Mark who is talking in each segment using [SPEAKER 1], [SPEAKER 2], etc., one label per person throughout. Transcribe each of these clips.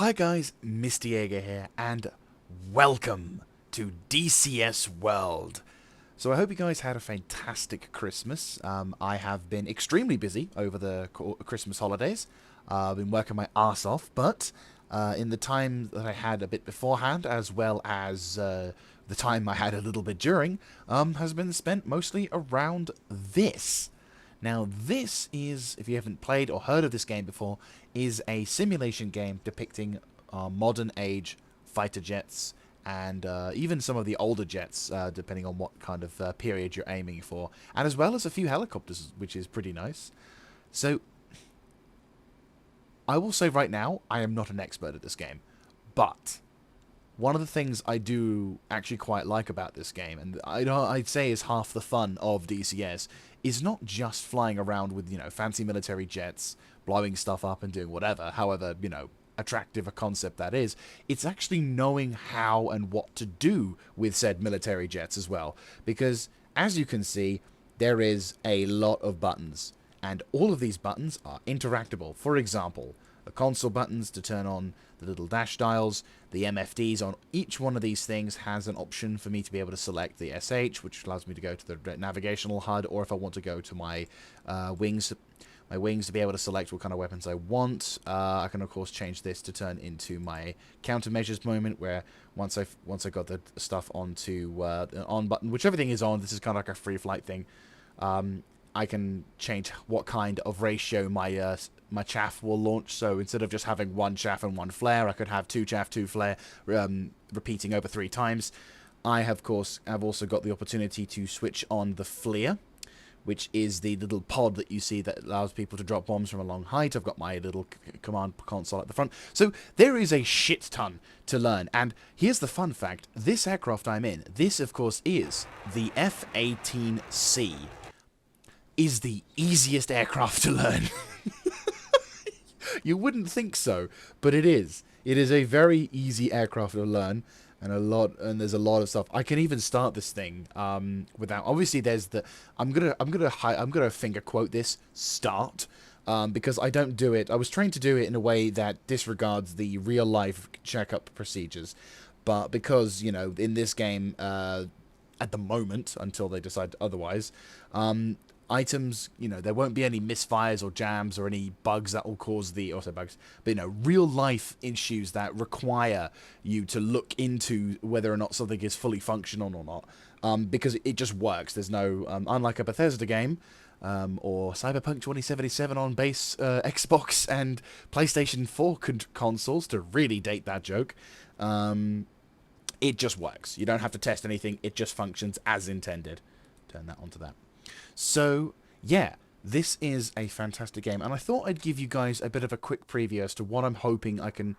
[SPEAKER 1] Hi guys, Mr. Jaeger here, and welcome to DCS World. So I hope you guys had a fantastic Christmas. I have been extremely busy over the Christmas holidays. I've been working my arse off, but in the time that I had a bit beforehand, as well as the time I had a little bit during, has been spent mostly around this. Now, this is, if you haven't played or heard of this game before, is a simulation game depicting modern age fighter jets and even some of the older jets, depending on what kind of period you're aiming for, and as well as a few helicopters, which is pretty nice. So, I will say right now, I am not an expert at this game, but one of the things I do actually quite like about this game, and I'd say is half the fun of DCS, is not just flying around with, fancy military jets, blowing stuff up and doing whatever, however, attractive a concept that is. It's actually knowing how and what to do with said military jets as well. Because, as you can see, there is a lot of buttons, and all of these buttons are interactable. For example, the console buttons to turn on the little dash dials, the MFDs on each one of these things has an option for me to be able to select the SH, which allows me to go to the navigational HUD, or if I want to go to my wings to be able to select what kind of weapons I want. I can of course change this to turn into my countermeasures moment, where once I got the stuff onto the on button, which everything is on, this is kind of like a free flight thing. I can change what kind of ratio my my chaff will launch. So instead of just having one chaff and one flare, I could have two chaff, two flare, repeating over 3 times. I have also got the opportunity to switch on the flare, which is the little pod that you see that allows people to drop bombs from a long height. I've got my little command console at the front. So there is a shit ton to learn. And here's the fun fact. This aircraft I'm in, this of course is the F-18C, is the easiest aircraft to learn. You wouldn't think so, but it is. It is a very easy aircraft to learn, and there's a lot of stuff. I can even start this thing without. Obviously, there's the. I'm gonna finger quote this start because I don't do it. I was trained to do it in a way that disregards the real life checkup procedures, but because in this game at the moment, until they decide otherwise, items, there won't be any misfires or jams or any bugs that will cause bugs, but real life issues that require you to look into whether or not something is fully functional or not, because it just works. There's no, unlike a Bethesda game, or Cyberpunk 2077 on base Xbox and PlayStation 4 consoles, to really date that joke, it just works. You don't have to test anything, it just functions as intended. Turn that onto that. So, yeah, this is a fantastic game, and I thought I'd give you guys a bit of a quick preview as to what I'm hoping I can...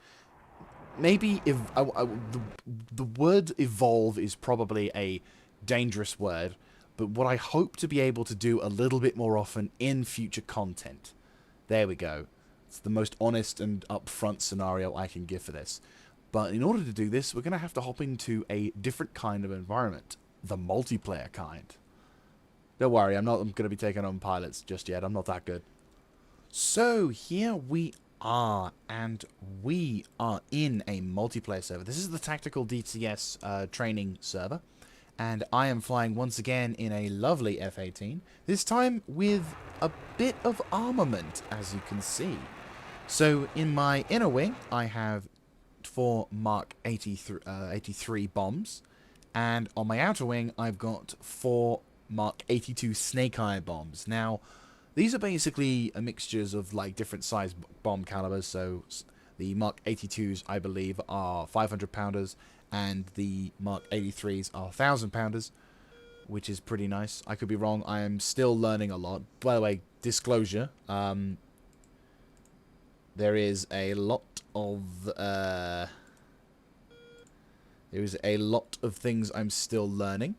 [SPEAKER 1] Maybe, if the word evolve is probably a dangerous word, but what I hope to be able to do a little bit more often in future content. There we go. It's the most honest and upfront scenario I can give for this. But in order to do this, we're going to have to hop into a different kind of environment. The multiplayer kind. Don't worry, I'm not going to be taking on pilots just yet. I'm not that good. So, here we are, and we are in a multiplayer server. This is the Tactical DCS training server, and I am flying once again in a lovely F-18, this time with a bit of armament, as you can see. So, in my inner wing, I have 4 Mark 83 bombs, and on my outer wing, I've got 4 Mark 82 Snake Eye bombs. Now, these are basically a mixtures of different size bomb calibers. So the Mark 82s, I believe, are 500 pounders, and the Mark 83s are 1,000 pounders, which is pretty nice. I could be wrong. I am still learning a lot. By the way, disclosure, there is a lot of things I'm still learning.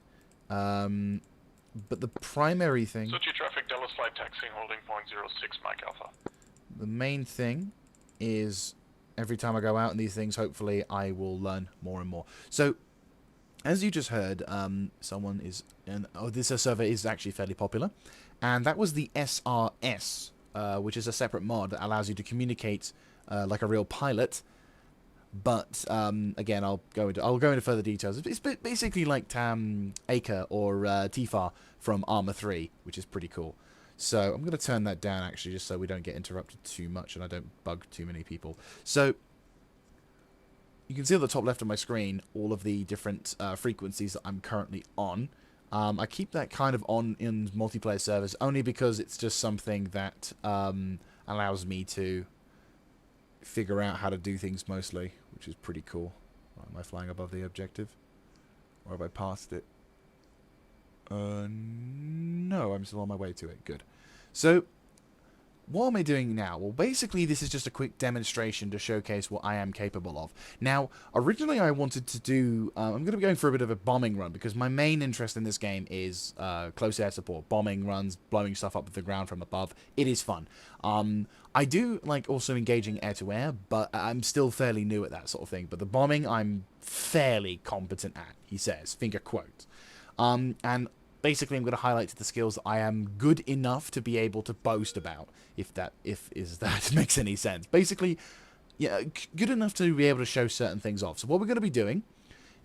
[SPEAKER 1] But the primary thing...
[SPEAKER 2] Sochi traffic, Dallas flight taxiing, holding point 06 Mike Alpha.
[SPEAKER 1] The main thing is, every time I go out in these things, hopefully I will learn more and more. So, as you just heard, someone is... this server is actually fairly popular. And that was the SRS, which is a separate mod that allows you to communicate like a real pilot But again, I'll go into further details. It's basically like Acre or Tifar from Arma 3, which is pretty cool. So I'm going to turn that down actually, just so we don't get interrupted too much and I don't bug too many people. So you can see at the top left of my screen all of the different frequencies that I'm currently on. I keep that kind of on in multiplayer servers only because it's just something that allows me to figure out how to do things mostly, which is pretty cool. Am I flying above the objective? Or have I passed it? No, I'm still on my way to it. Good. So, what am I doing now? Well, basically, this is just a quick demonstration to showcase what I am capable of. Now, originally I wanted to do... I'm going to be going for a bit of a bombing run, because my main interest in this game is close air support. Bombing runs, blowing stuff up with the ground from above. It is fun. I do like also engaging air-to-air, but I'm still fairly new at that sort of thing. But the bombing, I'm fairly competent at, he says, finger quote. And basically, I'm going to highlight the skills that I am good enough to be able to boast about, if that makes any sense. Basically, yeah, good enough to be able to show certain things off. So what we're going to be doing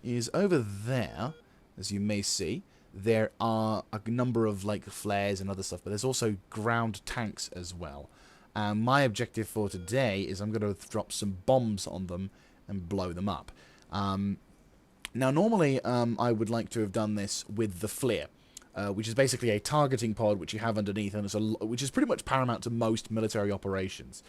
[SPEAKER 1] is over there, as you may see, there are a number of like flares and other stuff, but there's also ground tanks as well. My objective for today is I'm going to drop some bombs on them and blow them up. Now, normally, I would like to have done this with the flare. Which is basically a targeting pod which you have underneath, and which is pretty much paramount to most military operations.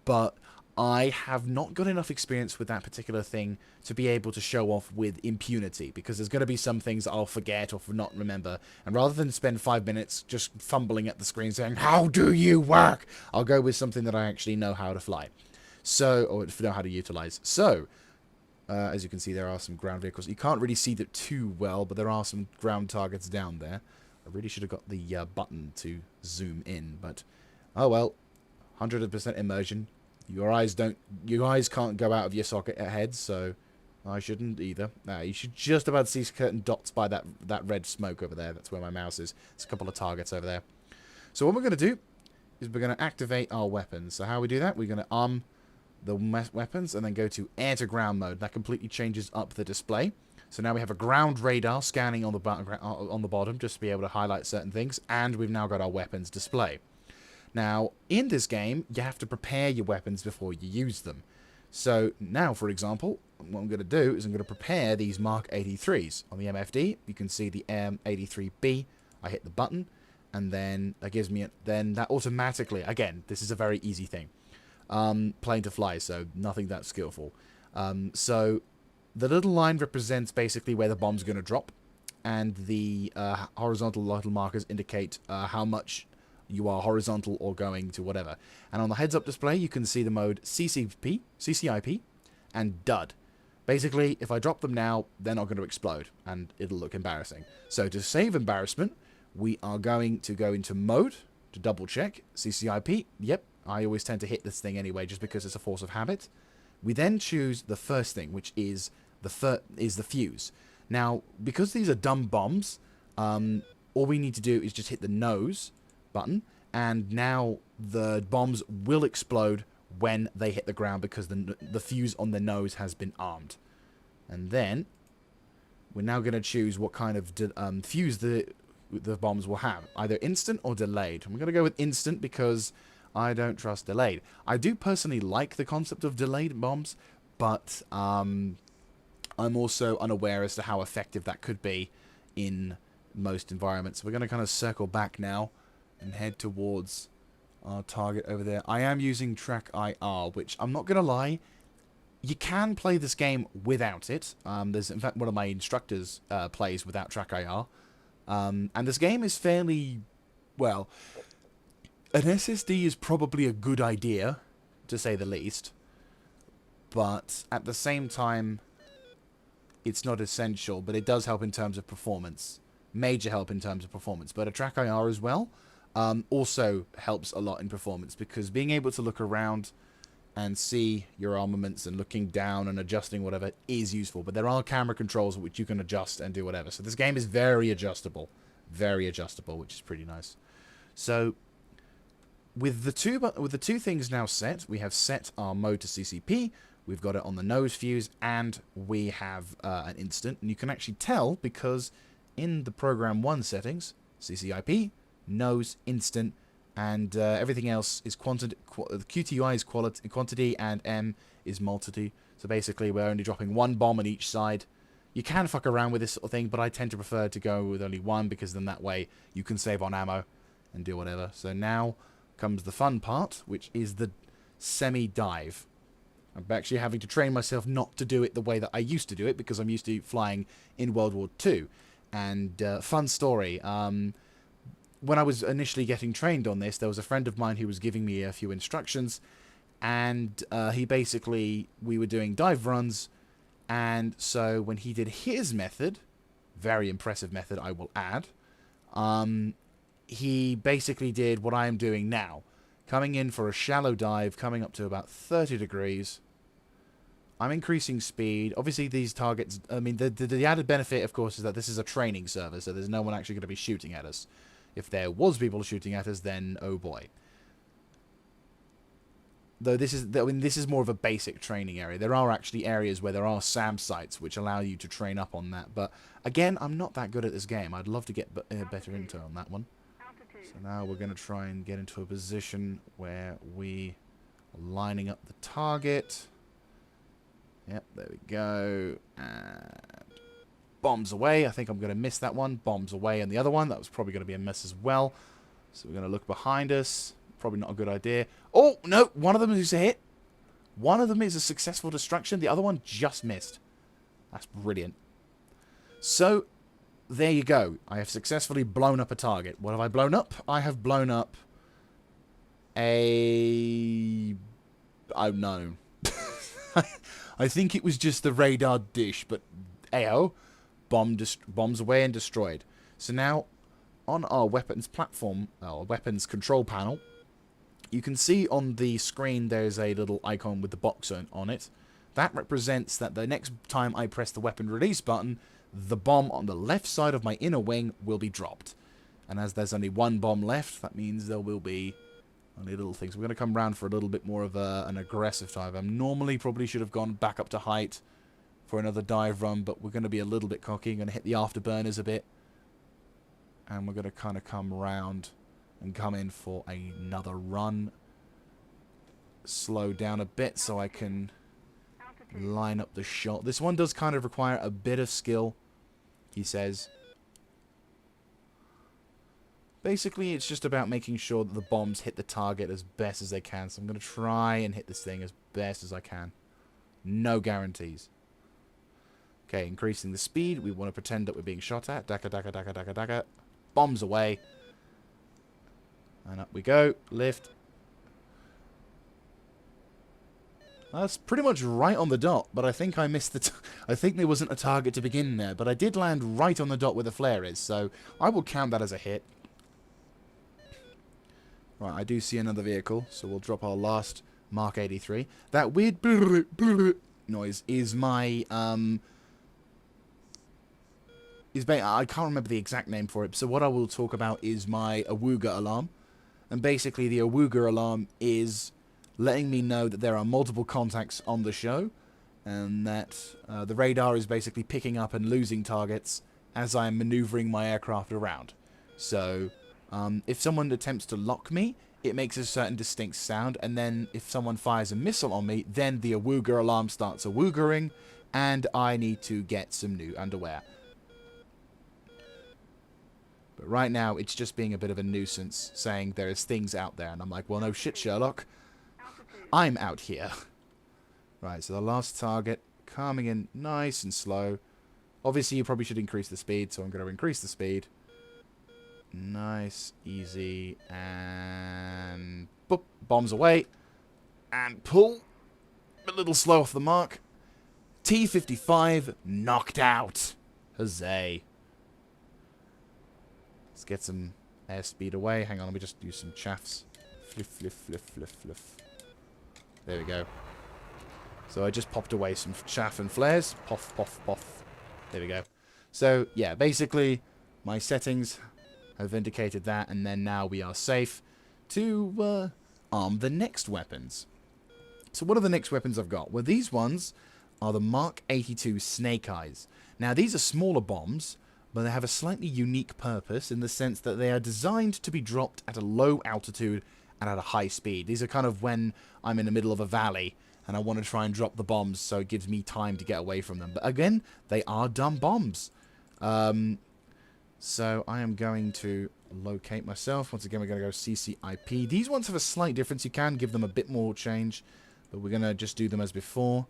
[SPEAKER 1] But I have not got enough experience with that particular thing to be able to show off with impunity, because there's going to be some things I'll forget or not remember, and rather than spend 5 minutes just fumbling at the screen saying, "How do you work?" I'll go with something that I actually know how to fly. So, or know how to utilize. So, as you can see, there are some ground vehicles. You can't really see that too well, but there are some ground targets down there. I really should have got the button to zoom in, but oh well. 100% immersion. Your eyes can't go out of your socket head, so I shouldn't either. Now you should just about see certain dots by that red smoke over there. That's where my mouse is. There's a couple of targets over there. So what we're going to do is we're going to activate our weapons. So how we do that? We're going to arm the weapons and then go to air to ground mode. That completely changes up the display. So now we have a ground radar scanning on the bottom just to be able to highlight certain things, and we've now got our weapons display. Now in this game you have to prepare your weapons before you use them. So now, for example, what I'm going to do is I'm going to prepare these Mark 83s on the MFD. You can see the M83B. I hit the button and then that gives me that automatically, again, this is a very easy thing. Plane to fly, so nothing that skillful. So the little line represents basically where the bomb's going to drop, and the horizontal little markers indicate how much you are horizontal or going to whatever. And on the heads-up display, you can see the mode CCIP, and DUD. Basically, if I drop them now, they're not going to explode, and it'll look embarrassing. So to save embarrassment, we are going to go into mode to double-check. CCIP, yep. I always tend to hit this thing anyway, just because it's a force of habit. We then choose the first thing, which is the fuse. Now, because these are dumb bombs, all we need to do is just hit the nose button, and now the bombs will explode when they hit the ground, because the fuse on the nose has been armed. And then we're now going to choose what kind of fuse the bombs will have, either instant or delayed. I'm going to go with instant because I don't trust delayed. I do personally like the concept of delayed bombs, but I'm also unaware as to how effective that could be in most environments. We're going to kind of circle back now and head towards our target over there. I am using Track IR, which I'm not going to lie, you can play this game without it. There's, in fact, one of my instructors plays without Track IR. And this game is fairly, well, an SSD is probably a good idea, to say the least, but at the same time, it's not essential, but it does help in terms of performance. Major help in terms of performance, but a Track IR as well also helps a lot in performance, because being able to look around and see your armaments and looking down and adjusting whatever is useful, but there are camera controls which you can adjust and do whatever. So this game is very adjustable, which is pretty nice. So with the two things now set, we have set our mode to CCP, We've got it on the nose fuse, and we have an instant. And you can actually tell because in the program 1 settings, CCIP, nose, instant, and everything else is quantity. QTUI is quantity, and M is multitude. So basically, we're only dropping 1 bomb on each side. You can fuck around with this sort of thing, but I tend to prefer to go with only 1 because then that way you can save on ammo and do whatever. So now comes the fun part, which is the semi-dive. I'm actually having to train myself not to do it the way that I used to do it because I'm used to flying in World War II. And fun story, when I was initially getting trained on this, there was a friend of mine who was giving me a few instructions, and we were doing dive runs, and so when he did his method, very impressive method I will add, he basically did what I am doing now. Coming in for a shallow dive, coming up to about 30 degrees. I'm increasing speed. Obviously, these targets, I mean, the added benefit, of course, is that this is a training server, so there's no one actually going to be shooting at us. If there was people shooting at us, then oh boy. Though this is more of a basic training area. There are actually areas where there are SAM sites which allow you to train up on that. But again, I'm not that good at this game. I'd love to get better intel on that one. So now we're going to try and get into a position where we are lining up the target. Yep, there we go. And bombs away. I think I'm going to miss that one. Bombs away and the other one. That was probably going to be a miss as well. So we're going to look behind us. Probably not a good idea. Oh, no. One of them is a hit. One of them is a successful destruction. The other one just missed. That's brilliant. So, there you go. I have successfully blown up a target. What have I blown up? I have blown up a... oh, no. I think it was just the radar dish, but AO, bombs away and destroyed. So now, on our weapons platform, our weapons control panel, you can see on the screen there's a little icon with the box on it. That represents that the next time I press the weapon release button, the bomb on the left side of my inner wing will be dropped. And as there's only 1 bomb left, that means there will be only little things. We're going to come around for a little bit more of an aggressive dive. I normally probably should have gone back up to height for another dive run, but we're going to be a little bit cocky. I'm going to hit the afterburners a bit. And we're going to kind of come around and come in for another run. Slow down a bit so I can line up the shot. This one does kind of require a bit of skill, he says. Basically, it's just about making sure that the bombs hit the target as best as they can. So I'm going to try and hit this thing as best as I can. No guarantees. Okay, increasing the speed. We want to pretend that we're being shot at. Daka, daka, daka, daka, daka. Bombs away. And up we go. Lift. That's pretty much right on the dot, but I think I missed the... I think there wasn't a target to begin there, but I did land right on the dot where the flare is, so I will count that as a hit. Right, I do see another vehicle, so we'll drop our last Mark 83. That weird noise is my... I can't remember the exact name for it, so what I will talk about is my Awooga alarm. And basically the Awooga alarm is letting me know that there are multiple contacts on the show, and that the radar is basically picking up and losing targets as I'm maneuvering my aircraft around. So, if someone attempts to lock me, it makes a certain distinct sound, and then if someone fires a missile on me, then the Awooga alarm starts awoogering, and I need to get some new underwear. But right now, it's just being a bit of a nuisance, saying there is things out there, and I'm like, well, no shit, Sherlock. I'm out here. Right, so the last target, coming in nice and slow. Obviously, you probably should increase the speed, so I'm going to increase the speed. Nice, easy, and... boop, bombs away. And pull. A little slow off the mark. T-55 knocked out. Huzzay. Let's get some airspeed away. Hang on, let me just do some chaffs. Fliff, fliff, fliff, fliff, fliff. There we go. So I just popped away some chaff and flares. Poff, poff, poff. There we go. So, yeah, basically, my settings have indicated that, and then now we are safe to arm the next weapons. So what are the next weapons I've got? Well, these ones are the Mark 82 Snake Eyes. Now, these are smaller bombs, but they have a slightly unique purpose in the sense that they are designed to be dropped at a low altitude and at a high speed. These are kind of when I'm in the middle of a valley and I want to try and drop the bombs so it gives me time to get away from them. But again, they are dumb bombs. So I am going to locate myself. Once again, we're going to go CCIP. These ones have a slight difference. You can give them a bit more change, but we're going to just do them as before.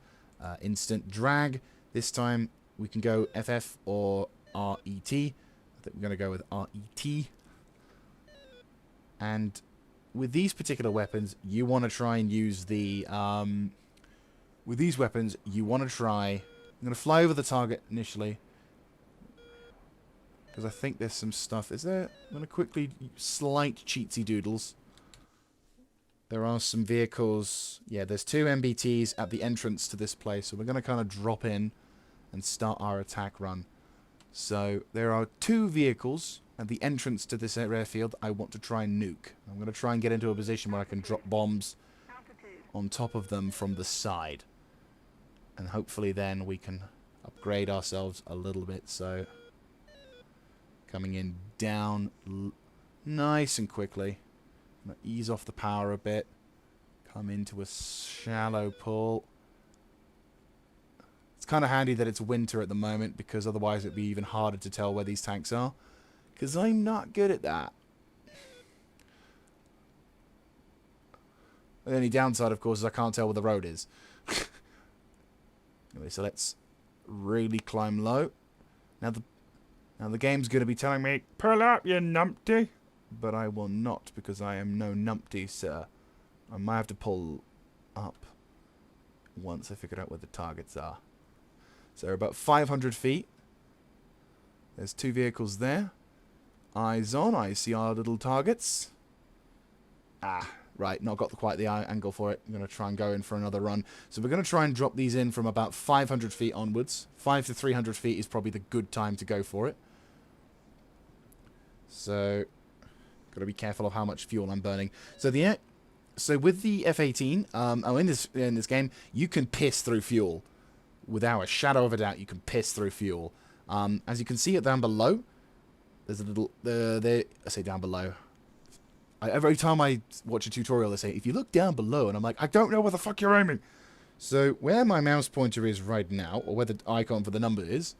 [SPEAKER 1] Instant drag. This time we can go FF or RET. I think we're going to go with RET. And with these particular weapons, you want to try and use the... with these weapons, you want to try... I'm going to fly over the target initially. Because I think there's some stuff. Is there... I'm going to quickly... Slight cheatsy doodles. There are some vehicles. Yeah, there's 2 MBTs at the entrance to this place. So we're going to kind of drop in and start our attack run. So there are 2 vehicles at the entrance to this airfield I want to try and nuke. I'm going to try and get into a position where I can drop bombs on top of them from the side. And hopefully then we can upgrade ourselves a little bit. So coming in down nice and quickly. I'm going to ease off the power a bit. Come into a shallow pull. It's kind of handy that it's winter at the moment, because otherwise it'd be even harder to tell where these tanks are. Because I'm not good at that. The only downside, of course, is I can't tell where the road is. Anyway, so let's really climb low. Now the game's going to be telling me, pull up, you numpty. But I will not, because I am no numpty, sir. I might have to pull up once I figure out where the targets are. So about 500 feet. There's 2 vehicles there. Eyes on. I see our little targets. Ah, right. Not got quite the angle for it. I'm going to try and go in for another run. So we're going to try and drop these in from about 500 feet onwards. 500 to 300 feet is probably the good time to go for it. So... got to be careful of how much fuel I'm burning. So with the F-18, in this game, you can piss through fuel. Without a shadow of a doubt, you can piss through fuel. As you can see it down below, there's a little... I say down below. Every time I watch a tutorial, they say, if you look down below, and I'm like, I don't know where the fuck you're aiming. So where my mouse pointer is right now, or where the icon for the number is,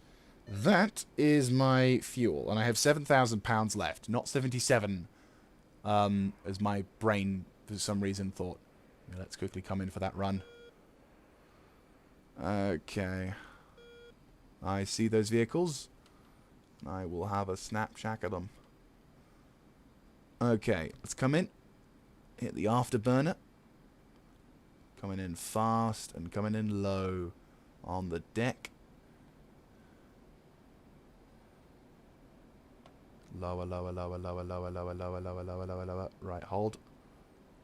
[SPEAKER 1] that is my fuel. And I have 7,000 pounds left, not 77. As my brain, for some reason, thought. Yeah, let's quickly come in for that run. Okay. I see those vehicles. I will have a snapshot of them. Okay, let's come in. Hit the afterburner. Coming in fast and coming in low on the deck. Lower, lower, lower, lower, lower, lower, lower, lower, lower, lower, lower. Right, hold.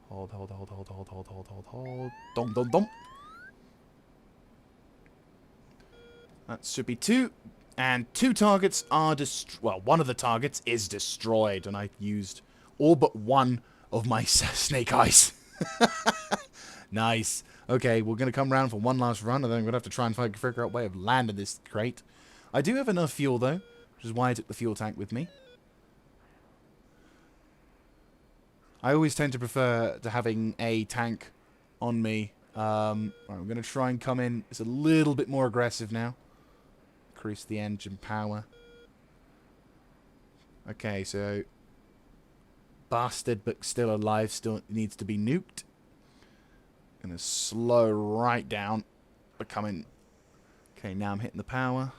[SPEAKER 1] Hold, hold, hold, hold, hold, hold, hold, hold, hold. Dom, dom, dom. That should be 2. And 2 targets are destroyed. Well, one of the targets is destroyed. And I used all but one of my snake eyes. Nice. Okay, we're going to come around for one last run. And then we're going to have to try and figure out a way of landing this crate. I do have enough fuel, though. Which is why I took the fuel tank with me. I always tend to prefer to having a tank on me. Right, we're going to try and come in. It's a little bit more aggressive now. Increase the engine power. Okay, so... bastard, but still alive, still needs to be nuked. Gonna slow right down. But coming... okay, now I'm hitting the power.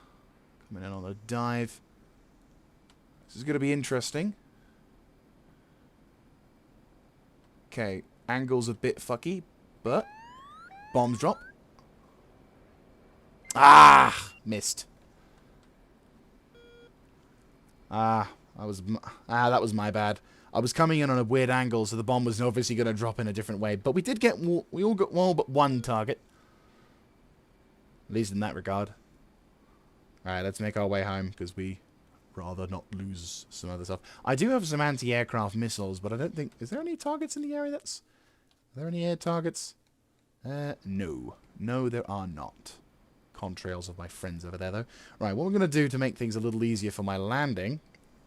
[SPEAKER 1] Coming in on a dive. This is going to be interesting. Okay, angle's a bit fucky, but bombs drop. Ah, missed. That was my bad. I was coming in on a weird angle, so the bomb was obviously going to drop in a different way. But we all got all but one target. At least in that regard. Alright, let's make our way home, because we rather not lose some other stuff. I do have some anti-aircraft missiles, but I don't think... is there any targets in the area that's... are there any air targets? No. No, there are not. Contrails of my friends over there, though. Right, what we're going to do to make things a little easier for my landing,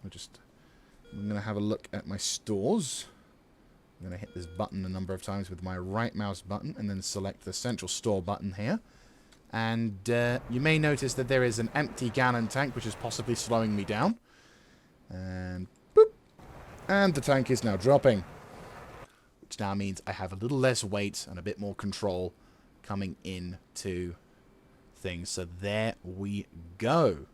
[SPEAKER 1] I'm going to have a look at my stores. I'm going to hit this button a number of times with my right mouse button and then select the central store button here. And you may notice that there is an empty gallon tank, which is possibly slowing me down. And boop. And the tank is now dropping. Which now means I have a little less weight and a bit more control coming into things. So there we go.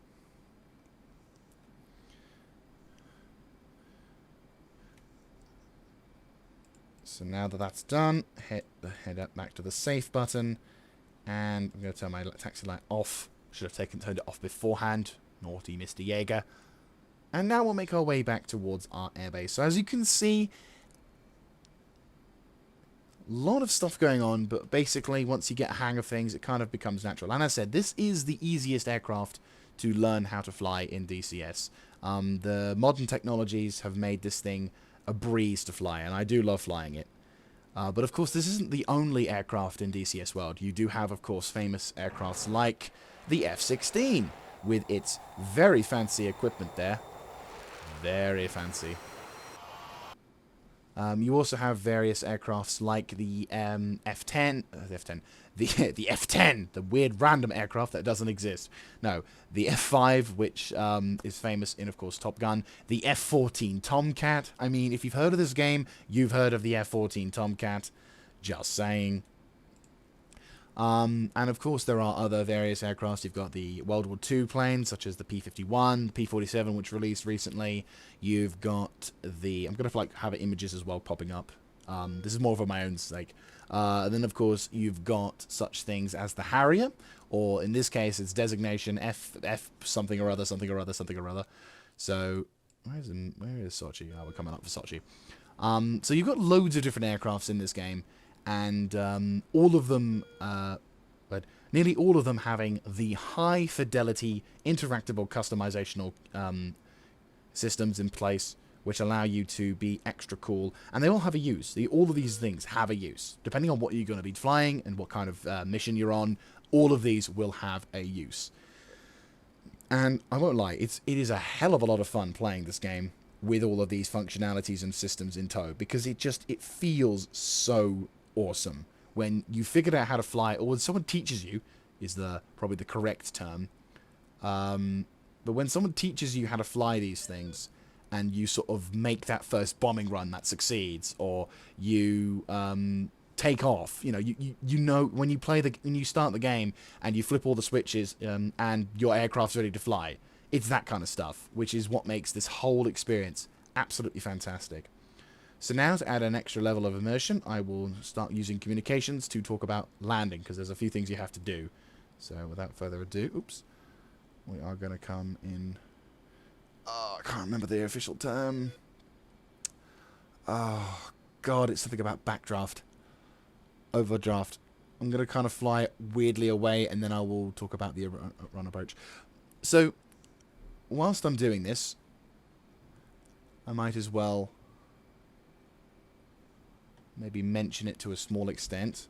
[SPEAKER 1] So now that that's done, head up back to the safe button, and I'm going to turn my taxi light off. Should have turned it off beforehand. Naughty Mr. Jaeger. And now we'll make our way back towards our airbase. So as you can see, a lot of stuff going on, but basically once you get a hang of things, it kind of becomes natural. And as I said, this is the easiest aircraft to learn how to fly in DCS. The modern technologies have made this thing a breeze to fly, and I do love flying it. But of course, this isn't the only aircraft in DCS world. You do have, of course, famous aircrafts like the F-16, with its very fancy equipment there. Very fancy. You also have various aircrafts like the F-10, the F-10, the weird random aircraft that doesn't exist. No, the F-5, which is famous in, of course, Top Gun. The F-14 Tomcat. I mean, if you've heard of this game, you've heard of the F-14 Tomcat. Just saying. And of course, there are other various aircraft. You've got the World War II planes, such as the P-51, the P-47, which released recently. You've got the... I'm going to have images as well popping up. This is more for my own sake. And then, of course, you've got such things as the Harrier, or in this case, it's designation F something or other, something or other, something or other. So, where is Sochi? Oh, we're coming up for Sochi. So you've got loads of different aircrafts in this game. And all of them, but nearly all of them having the high fidelity, interactable, customizational systems in place, which allow you to be extra cool. And they all have a use. All of these things have a use. Depending on what you're going to be flying and what kind of mission you're on, all of these will have a use. And I won't lie, it is a hell of a lot of fun playing this game with all of these functionalities and systems in tow, because it feels so awesome when you figured out how to fly, or when someone teaches you, is probably the correct term. But when someone teaches you how to fly these things, and you sort of make that first bombing run that succeeds, or you take off, you know when you start the game and you flip all the switches and your aircraft's ready to fly. It's that kind of stuff, which is what makes this whole experience absolutely fantastic. So now, to add an extra level of immersion, I will start using communications to talk about landing, because there's a few things you have to do. So without further ado, we are going to come in... Oh, I can't remember the official term. Oh, God, it's something about backdraft. Overdraft. I'm going to kind of fly weirdly away, and then I will talk about the run approach. So, whilst I'm doing this, I might as well... maybe mention it to a small extent.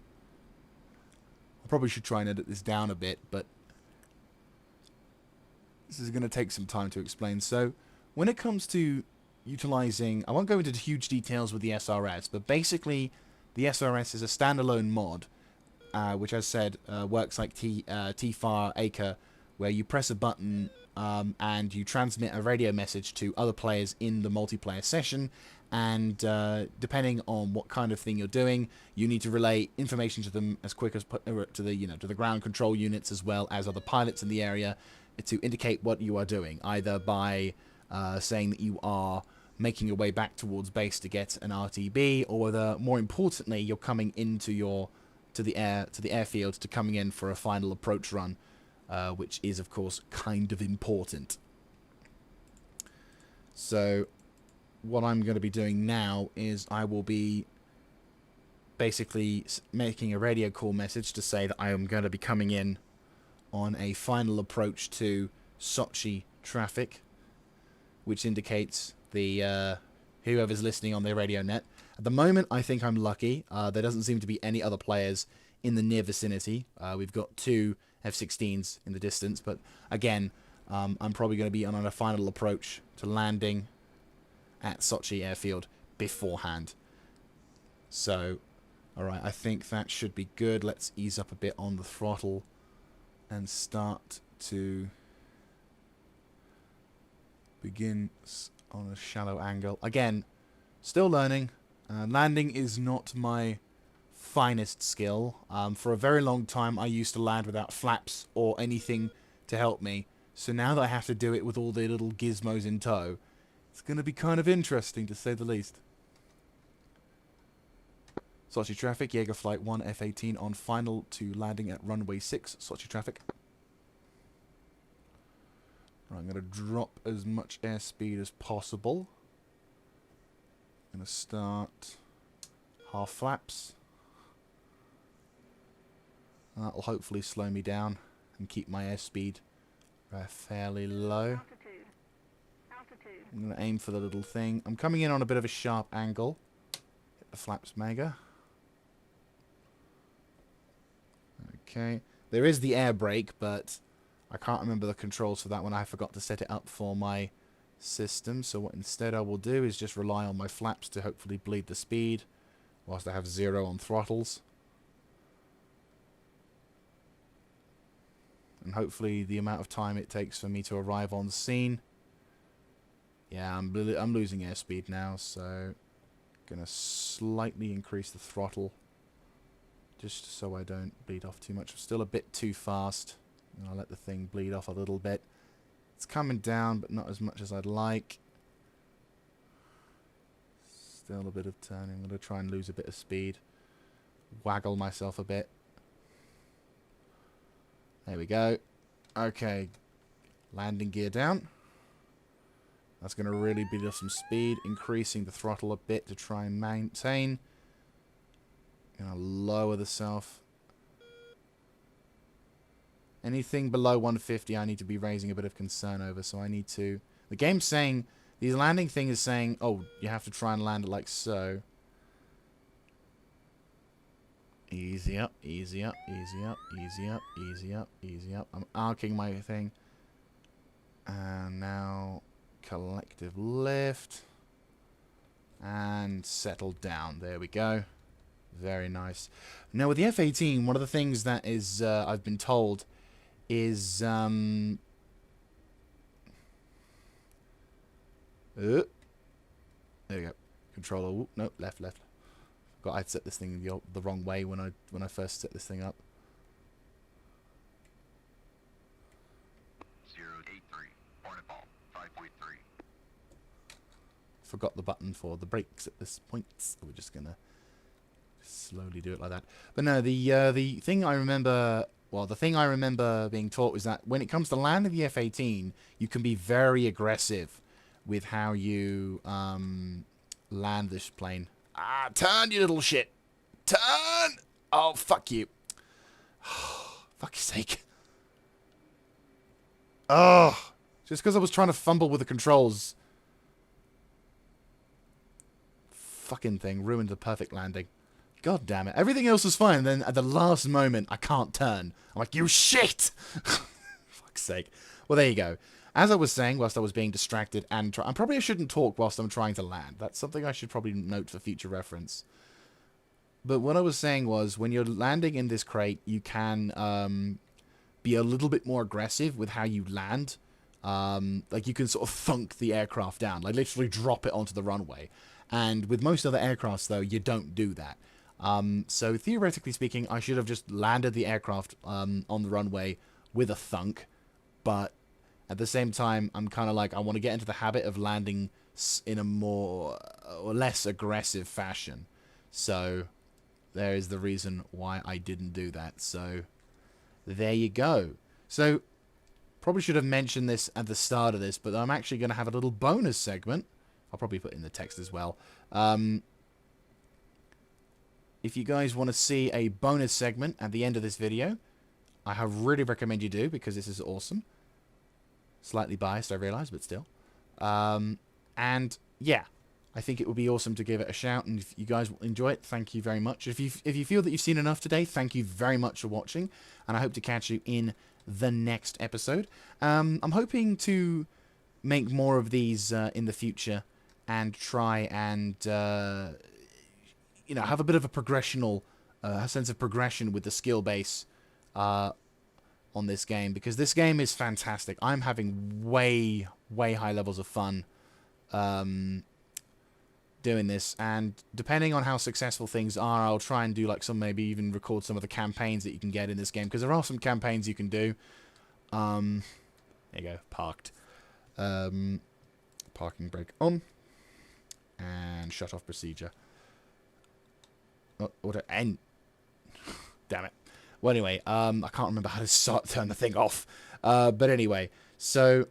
[SPEAKER 1] I probably should try and edit this down a bit, but this is going to take some time to explain. So, when it comes to utilizing... I won't go into huge details with the SRS, but basically, the SRS is a standalone mod, which, as said, works like TFAR Acre, where you press a button and you transmit a radio message to other players in the multiplayer session. And depending on what kind of thing you're doing, you need to relay information to them as quick as to the ground control units, as well as other pilots in the area, to indicate what you are doing, either by saying that you are making your way back towards base to get an RTB, or whether, more importantly, you're coming into the airfield to coming in for a final approach run, which is, of course, kind of important. So what I'm going to be doing now is I will be basically making a radio call message to say that I am going to be coming in on a final approach to Sochi traffic, which indicates the whoever's listening on their radio net. At the moment, I think I'm lucky. There doesn't seem to be any other players in the near vicinity. We've got 2 F-16s in the distance, but again, I'm probably going to be on a final approach to landing at Sochi Airfield beforehand. So, alright, I think that should be good. Let's ease up a bit on the throttle and start to begin on a shallow angle. Again, still learning. Landing is not my finest skill. For a very long time, I used to land without flaps or anything to help me. So now that I have to do it with all the little gizmos in tow, it's going to be kind of interesting, to say the least. Sochi traffic, Jaeger Flight 1 F-18 on final to landing at runway 6, Sochi traffic. Right, I'm going to drop as much airspeed as possible. I'm going to start half flaps. That'll hopefully slow me down and keep my airspeed fairly low. Altitude. I'm going to aim for the little thing. I'm coming in on a bit of a sharp angle. Hit the flaps mega. Okay. There is the air brake, but I can't remember the controls for that one. I forgot to set it up for my system. So what instead I will do is just rely on my flaps to hopefully bleed the speed whilst I have 0 on throttles. And hopefully the amount of time it takes for me to arrive on the scene. Yeah, I'm losing airspeed now, so gonna slightly increase the throttle just so I don't bleed off too much. I'm still a bit too fast. And I'll let the thing bleed off a little bit. It's coming down, but not as much as I'd like. Still a bit of turning. I'm gonna try and lose a bit of speed. Waggle myself a bit. There we go. Okay. Landing gear down. That's going to really beat up some speed. Increasing the throttle a bit to try and maintain. Going to lower the self. Anything below 150 I need to be raising a bit of concern over. So I need to... The game's saying... The landing thing is saying, oh, you have to try and land it like so. Easy up, easy up, easy up, easy up, easy up, easy up. I'm arcing my thing. And now collective lift. And settle down. There we go. Very nice. Now with the F-18, one of the things that is I've been told is there we go. Controller. Ooh, no, left. I'd set this thing the wrong way when I first set this thing up.
[SPEAKER 3] 083, Barnaball, 5.3.
[SPEAKER 1] Forgot the button for the brakes at this point. So we're just gonna slowly do it like that. But no, the thing I remember, well, the thing I remember being taught was that when it comes to landing the F-18, you can be very aggressive with how you land this plane. Ah, turn, you little shit. Turn! Oh, fuck you. Fuck's sake. Oh, just because I was trying to fumble with the controls. Fucking thing ruined the perfect landing. God damn it. Everything else was fine. Then at the last moment, I can't turn. I'm like, you shit! Fuck's sake. Well, there you go. As I was saying, whilst I was being distracted, and I shouldn't talk whilst I'm trying to land. That's something I should probably note for future reference. But what I was saying was, when you're landing in this crate, you can be a little bit more aggressive with how you land. Like, you can sort of thunk the aircraft down, like literally drop it onto the runway. And with most other aircrafts, though, you don't do that. So theoretically speaking, I should have just landed the aircraft on the runway with a thunk, but at the same time, I'm kind of like, I want to get into the habit of landing in a more or less aggressive fashion. So there is the reason why I didn't do that. So there you go. So probably should have mentioned this at the start of this, but I'm actually going to have a little bonus segment. I'll probably put it in the text as well. If you guys want to see a bonus segment at the end of this video, I really recommend you do, because this is awesome. Slightly biased, I realise, but still. And yeah, I think it would be awesome to give it a shout, and if you guys will enjoy it, thank you very much. If you feel that you've seen enough today, thank you very much for watching, and I hope to catch you in the next episode. I'm hoping to make more of these in the future, and try and have a bit of a sense of progression with the skill base on this game, because this game is fantastic. I'm having way high levels of fun doing this, and depending on how successful things are, I'll try and do like maybe even record some of the campaigns that you can get in this game, because there are some campaigns you can do. There you go, parked. Parking brake on, and shut off procedure. Order end. Damn it. Well, anyway, I can't remember how to turn the thing off. But anyway, so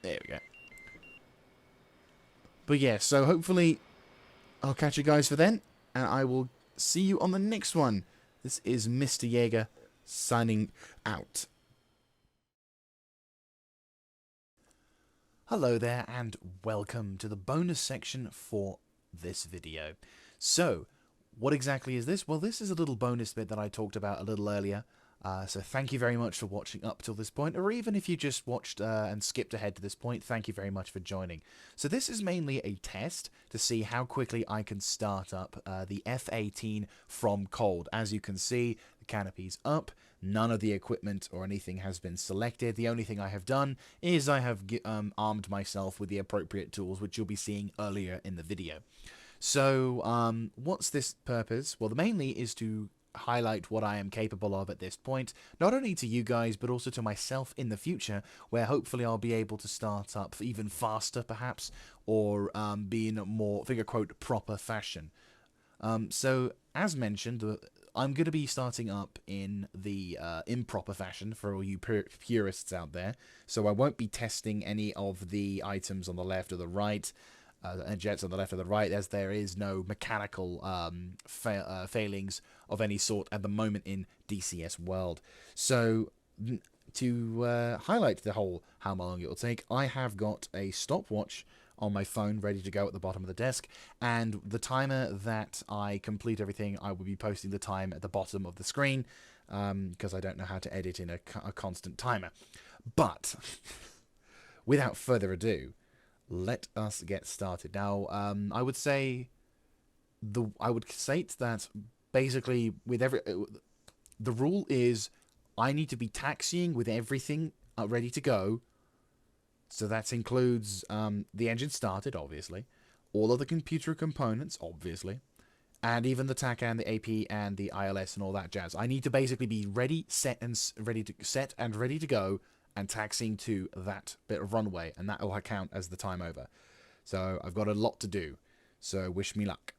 [SPEAKER 1] there we go. But yeah, so hopefully I'll catch you guys for then, and I will see you on the next one. This is Mr. Jaeger signing out. Hello there, and welcome to the bonus section for this video. So, what exactly is this? Well, this is a little bonus bit that I talked about a little earlier. So thank you very much for watching up till this point, or even if you just watched and skipped ahead to this point, thank you very much for joining. So this is mainly a test to see how quickly I can start up the F-18 from cold. As you can see, the canopy's up, none of the equipment or anything has been selected. The only thing I have done is I have armed myself with the appropriate tools, which you'll be seeing earlier in the video. So what's this purpose? Well, mainly is to highlight what I am capable of at this point, not only to you guys but also to myself in the future, where hopefully I'll be able to start up even faster perhaps, or be in a more finger quote proper fashion. So as mentioned, I'm going to be starting up in the improper fashion for all you purists out there, so I won't be testing any of the items on the left or the right, and jets on the left or the right, as there is no mechanical failings of any sort at the moment in DCS world. So to highlight the whole how long it will take, I have got a stopwatch on my phone ready to go at the bottom of the desk, and the timer that I complete everything, I will be posting the time at the bottom of the screen, because I don't know how to edit in a constant timer. But without further ado, let us get started. Now, I would state that basically with the rule is I need to be taxiing with everything ready to go. So that includes the engine started, obviously, all of the computer components, obviously, and even the TAC and the AP and the ILS and all that jazz. I need to basically be ready, set and ready to go, and taxiing to that bit of runway, and that will count as the time over. So I've got a lot to do, so wish me luck.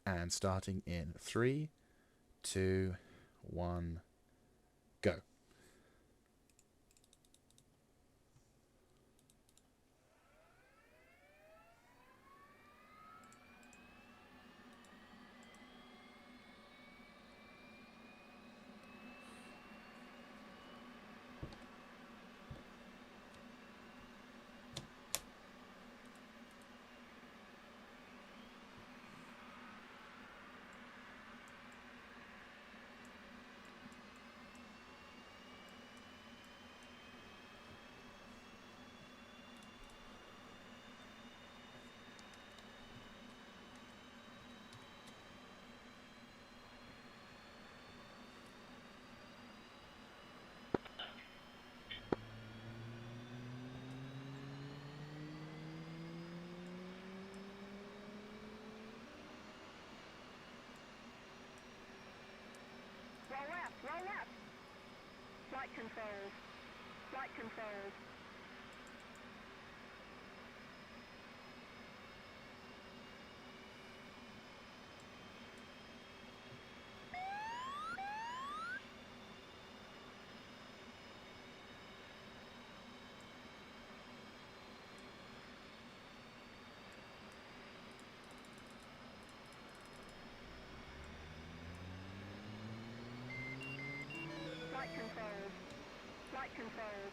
[SPEAKER 1] And starting in 3, 2, 1, go.
[SPEAKER 4] Roll left. Flight controls. Flight controls. Flight controls. Flight controls.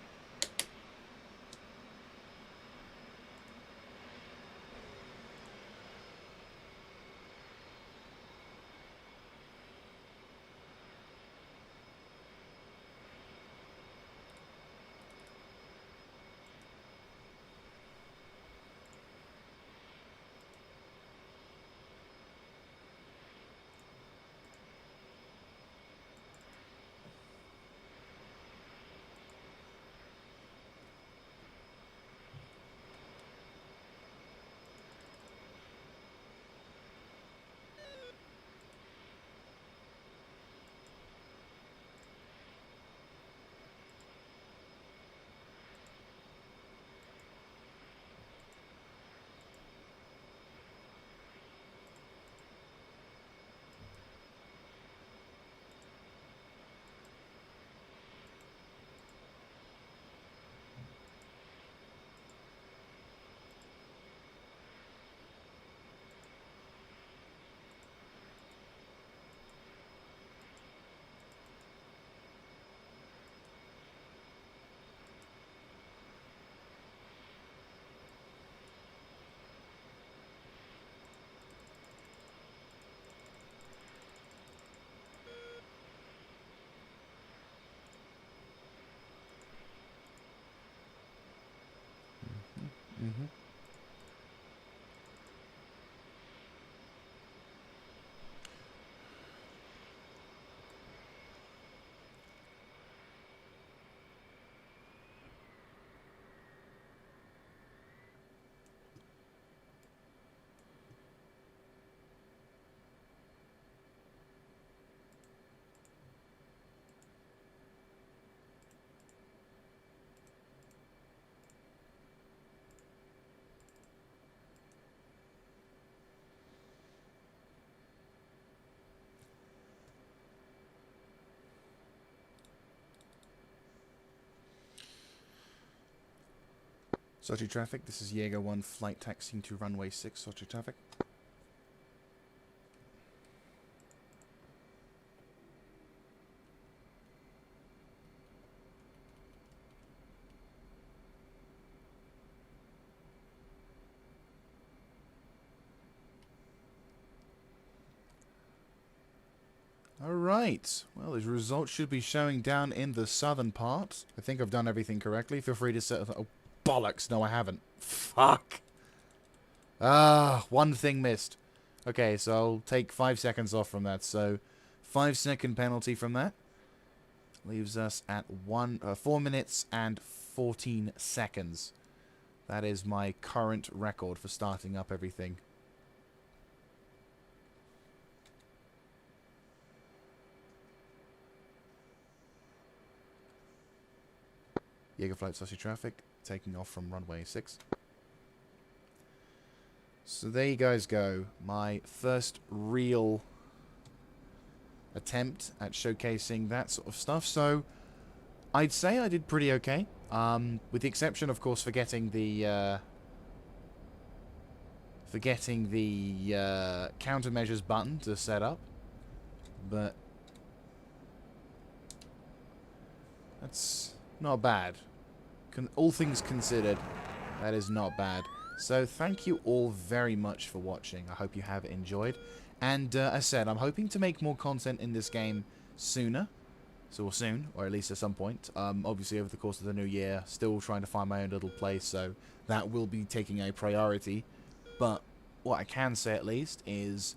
[SPEAKER 1] Sochi traffic, this is Jaeger 1 flight taxiing to runway 6, Sochi traffic. Alright, well, the results should be showing down in the southern part. I think I've done everything correctly. Feel free to set... Oh, bollocks, no I haven't. Fuck! Ah, one thing missed. Okay, so I'll take 5 seconds off from that. So, 5-second penalty from that. Leaves us at 4 minutes and 14 seconds. That is my current record for starting up everything. Jaeger flight Sochi traffic, taking off from runway 6. So there you guys go. My first real attempt at showcasing that sort of stuff. So I'd say I did pretty okay. With the exception, of course, forgetting the countermeasures button to set up. But that's not bad. All things considered, that is not bad. So thank you all very much for watching. I hope you have enjoyed. And as I said, I'm hoping to make more content in this game sooner. Or soon, or at least at some point. Obviously over the course of the new year, still trying to find my own little place, so that will be taking a priority. But what I can say at least is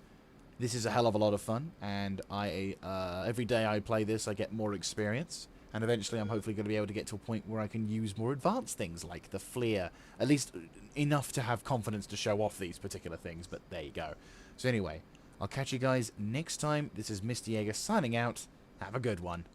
[SPEAKER 1] this is a hell of a lot of fun, and every day I play this I get more experience. And eventually I'm hopefully going to be able to get to a point where I can use more advanced things like the FLIR. At least enough to have confidence to show off these particular things, but there you go. So anyway, I'll catch you guys next time. This is Mr. Jaeger signing out. Have a good one.